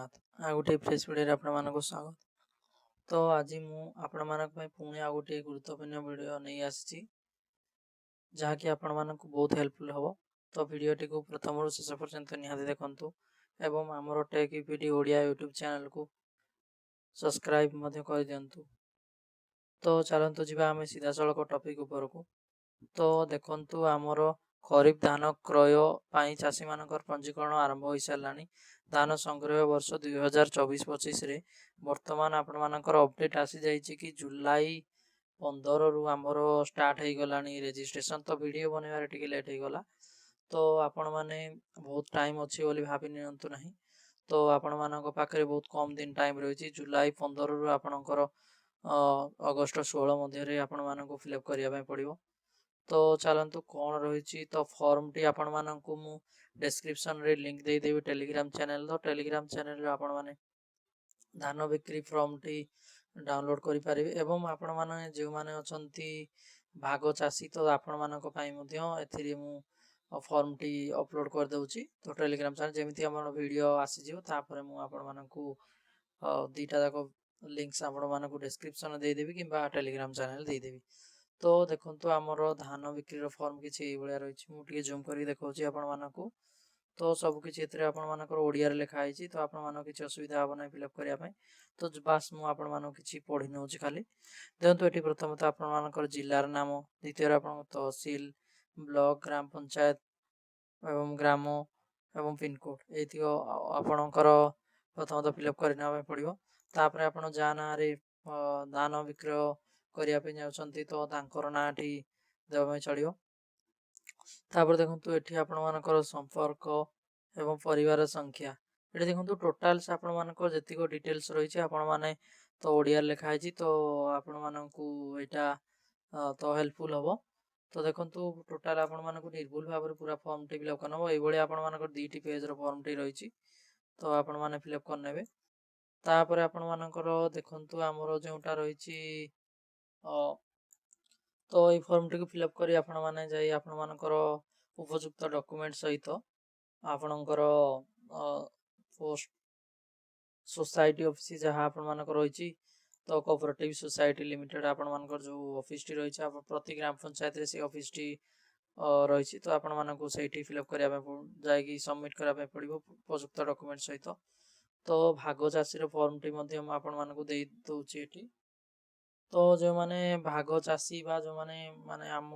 ଜଗନ୍ନାଥ। ଆଉ ଗୋଟେ ଫ୍ରେଶ୍ ଭିଡ଼ିଓରେ ଆପଣମାନଙ୍କୁ ସ୍ୱାଗତ। ତ ଆଜି ମୁଁ ଆପଣମାନଙ୍କ ପାଇଁ ପୁଣି ଆଉ ଗୋଟିଏ ଗୁରୁତ୍ୱପୂର୍ଣ୍ଣ ଭିଡ଼ିଓ ନେଇ ଆସିଛି, ଯାହାକି ଆପଣମାନଙ୍କୁ ବହୁତ ହେଲ୍ପଫୁଲ୍ ହେବ। ତ ଭିଡ଼ିଓଟିକୁ ପ୍ରଥମରୁ ଶେଷ ପର୍ଯ୍ୟନ୍ତ ନିହାତି ଦେଖନ୍ତୁ ଏବଂ ଆମର ଟେକ୍ ଇପିଟି ଓଡ଼ିଆ ୟୁଟ୍ୟୁବ୍ ଚ୍ୟାନେଲକୁ ସବସ୍କ୍ରାଇବ୍ ମଧ୍ୟ କରିଦିଅନ୍ତୁ। ତ ଚାଲନ୍ତୁ ଯିବା ଆମେ ସିଧାସଳଖ ଟପିକ୍ ଉପରକୁ। ତ ଦେଖନ୍ତୁ, ଆମର ଖରିଫ ଧାନ କ୍ରୟ ପାଇଁ ଚାଷୀମାନଙ୍କର ପଞ୍ଜୀକରଣ ଆରମ୍ଭ ହୋଇସାରିଲାଣି। ଧାନ ସଂଗ୍ରହ ବର୍ଷ 2024-25ରେ ବର୍ତ୍ତମାନ ଆପଣମାନଙ୍କର ଅପଡ଼େଟ୍ ଆସିଯାଇଛି କି ଜୁଲାଇ 15ରୁ ଆମର ଷ୍ଟାର୍ଟ ହେଇଗଲାଣି ରେଜିଷ୍ଟ୍ରେସନ୍। ତ ଭିଡ଼ିଓ ବନେଇବାରେ ଟିକେ ଲେଟ୍ ହେଇଗଲା, ତ ଆପଣମାନେ ବହୁତ ଟାଇମ୍ ଅଛି ବୋଲି ଭାବି ନିଅନ୍ତୁ ନାହିଁ। ତ ଆପଣମାନଙ୍କ ପାଖରେ ବହୁତ କମ୍ ଦିନ ଟାଇମ୍ ରହିଛି। ଜୁଲାଇ 15ରୁ ଆପଣଙ୍କର ଅଗଷ୍ଟ 16 ମଧ୍ୟରେ ଆପଣମାନଙ୍କୁ ଫିଲ୍ଅପ୍ କରିବା ପାଇଁ ପଡ଼ିବ। ତ ଚାଲନ୍ତୁ କ'ଣ ରହିଛି। ତ ଫର୍ମଟି ଆପଣମାନଙ୍କୁ ମୁଁ ଡେସ୍କ୍ରିପ୍ସନରେ ଲିଙ୍କ୍ ଦେଇଦେବି ଟେଲିଗ୍ରାମ ଚ୍ୟାନେଲର। ଟେଲିଗ୍ରାମ ଚ୍ୟାନେଲରେ ଆପଣମାନେ ଧାନ ବିକ୍ରି ଫର୍ମଟି ଡାଉନଲୋଡ଼ କରିପାରିବେ ଏବଂ ଆପଣମାନେ ଯେଉଁମାନେ ଅଛନ୍ତି ଭାଗ ଚାଷୀ, ତ ଆପଣମାନଙ୍କ ପାଇଁ ମଧ୍ୟ ଏଥିରେ ମୁଁ ଫର୍ମଟି ଅପଲୋଡ଼ କରିଦେଉଛି। ତ ଟେଲିଗ୍ରାମ ଚ୍ୟାନେଲ ଯେମିତି ଆମର ଭିଡ଼ିଓ ଆସିଯିବ, ତାପରେ ମୁଁ ଆପଣମାନଙ୍କୁ ଦୁଇଟା ଯାକ ଲିଙ୍କ୍ସ ଆପଣମାନଙ୍କୁ ଡେସ୍କ୍ରିପ୍ସନରେ ଦେଇଦେବି କିମ୍ବା ଟେଲିଗ୍ରାମ ଚ୍ୟାନେଲ ଦେଇଦେବି। ତ ଦେଖନ୍ତୁ, ଆମର ଧାନ ବିକ୍ରିର ଫର୍ମ କିଛି ଏଇଭଳିଆ ରହିଛି। ମୁଁ ଟିକେ ଜୁମ୍ କରିକି ଦେଖାଉଛି ଆପଣମାନଙ୍କୁ। ତ ସବୁକିଛି ଏଥିରେ ଆପଣମାନଙ୍କର ଓଡ଼ିଆରେ ଲେଖା ହେଇଛି, ତ ଆପଣମାନଙ୍କ କିଛି ଅସୁବିଧା ହେବ ନାହିଁ ଫିଲ୍ଅପ୍ କରିବା ପାଇଁ। ତ ବାସ୍ ମୁଁ ଆପଣମାନଙ୍କୁ କିଛି ପଢ଼ି ନେଉଛି ଖାଲି। ଦେଖନ୍ତୁ, ଏଠି ପ୍ରଥମତଃ ଆପଣମାନଙ୍କର ଜିଲ୍ଲାର ନାମ, ଦ୍ୱିତୀୟରେ ଆପଣଙ୍କ ତହସିଲ, ବ୍ଲକ, ଗ୍ରାମ ପଞ୍ଚାୟତ ଏବଂ ଗ୍ରାମ ଏବଂ ପିନକୋଡ଼ ଏଇତିକ ଆପଣଙ୍କର ପ୍ରଥମତଃ ଫିଲ୍ଅପ୍ କରିନେବା ପାଇଁ ପଡ଼ିବ। ତାପରେ ଆପଣ ଯାହା ନାଁରେ ଧାନ ବିକ୍ରୟ କରିବା ପାଇଁ ଯାଉଛନ୍ତି, ତ ତାଙ୍କର ନାଁଟି ଦେବା ପାଇଁ ଚଳିବ। ତାପରେ ଦେଖନ୍ତୁ, ଏଠି ଆପଣମାନଙ୍କର ସମ୍ପର୍କ ଏବଂ ପରିବାର ସଂଖ୍ୟା। ଏଠି ଦେଖନ୍ତୁ ଟୋଟାଲ୍ସ ଆପଣମାନଙ୍କର ଯେତିକି ଡିଟେଲ୍ସ ରହିଛି ଆପଣମାନେ ତ ଓଡ଼ିଆରେ ଲେଖା ହେଇଛି, ତ ଆପଣମାନଙ୍କୁ ଏଇଟା ତ ହେଲ୍ପଫୁଲ୍ ହେବ। ତ ଦେଖନ୍ତୁ, ଟୋଟାଲ୍ ଆପଣମାନଙ୍କୁ ନିର୍ଭୁଲ ଭାବରେ ପୁରା ଫର୍ମଟି ଫିଲ୍ଅପ୍ କରିନେବ। ଏଇଭଳି ଆପଣମାନଙ୍କର 2ଟି ପେଜ୍ର ଫର୍ମଟି ରହିଛି, ତ ଆପଣମାନେ ଫିଲ୍ଅପ୍ କରିନେବେ। ତାପରେ ଆପଣମାନଙ୍କର ଦେଖନ୍ତୁ, ଆମର ଯେଉଁଟା ରହିଛି ତ ଏଇ ଫର୍ମଟିକୁ ଫିଲ୍ଅପ୍ କରି ଆପଣମାନେ ଯାଇ ଆପଣମାନଙ୍କର ଉପଯୁକ୍ତ ଡକୁମେଣ୍ଟ ସହିତ ଆପଣଙ୍କର ପୋଷ୍ଟ ସୋସାଇଟି ଅଫିସ୍ ଯାହା ଆପଣମାନଙ୍କର ରହିଛି, ତ କୋଅପରେଟିଭ୍ ସୋସାଇଟି ଲିମିଟେଡ୍ ଆପଣମାନଙ୍କର ଯେଉଁ ଅଫିସଟି ରହିଛି, ପ୍ରତି ଗ୍ରାମ ପଞ୍ଚାୟତରେ ସେ ଅଫିସଟି ରହିଛି। ତ ଆପଣମାନଙ୍କୁ ସେଇଠି ଫିଲ୍ଅପ୍ କରିବା ପାଇଁ ଯାଇକି ସବମିଟ୍ କରିବା ପାଇଁ ପଡ଼ିବ ଉପଯୁକ୍ତ ଡକୁମେଣ୍ଟ ସହିତ। ତ ଭାଗ ଚାଷୀର ଫର୍ମଟି ମଧ୍ୟ ମୁଁ ଆପଣମାନଙ୍କୁ ଦେଇ ଦେଉଛି ଏଠି। ତ ଯେଉଁମାନେ ଭାଗ ଚାଷୀ ବା ଯେଉଁମାନେ ଆମ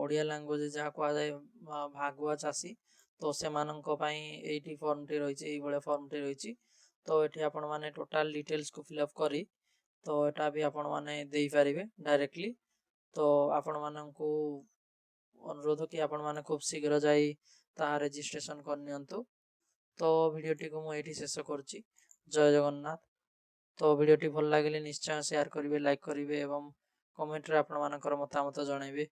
ଓଡ଼ିଆ ଲାଙ୍ଗୁଏଜ୍ ଯାହା କୁହାଯାଏ ଭାଗୁଆ ଚାଷୀ, ତ ସେମାନଙ୍କ ପାଇଁ ଏଇଠି ଫର୍ମଟି ରହିଛି, ଏଇଭଳିଆ ଫର୍ମଟି ରହିଛି। ତ ଏଠି ଆପଣମାନେ ଟୋଟାଲ୍ ଡିଟେଲ୍ସକୁ ଫିଲ୍ଅପ୍ କରି ତ ଏଟା ବି ଆପଣମାନେ ଦେଇପାରିବେ ଡାଇରେକ୍ଟଲି। ତ ଆପଣମାନଙ୍କୁ ଅନୁରୋଧ କି ଆପଣମାନେ ଖୁବ୍ ଶୀଘ୍ର ଯାଇ ତାହା ରେଜିଷ୍ଟ୍ରେସନ୍ କରିନିଅନ୍ତୁ। ତ ଭିଡ଼ିଓଟିକୁ ମୁଁ ଏଇଠି ଶେଷ କରୁଛି। ଜୟ ଜଗନ୍ନାଥ। ତ ଭିଡ଼ିଓଟି ଭଲ ଲାଗିଲେ ନିଶ୍ଚୟ ସେୟାର କରିବେ, ଲାଇକ୍ କରିବେ ଏବଂ କମେଣ୍ଟରେ ଆପଣମାନଙ୍କର ମତାମତ ଜଣାଇବେ।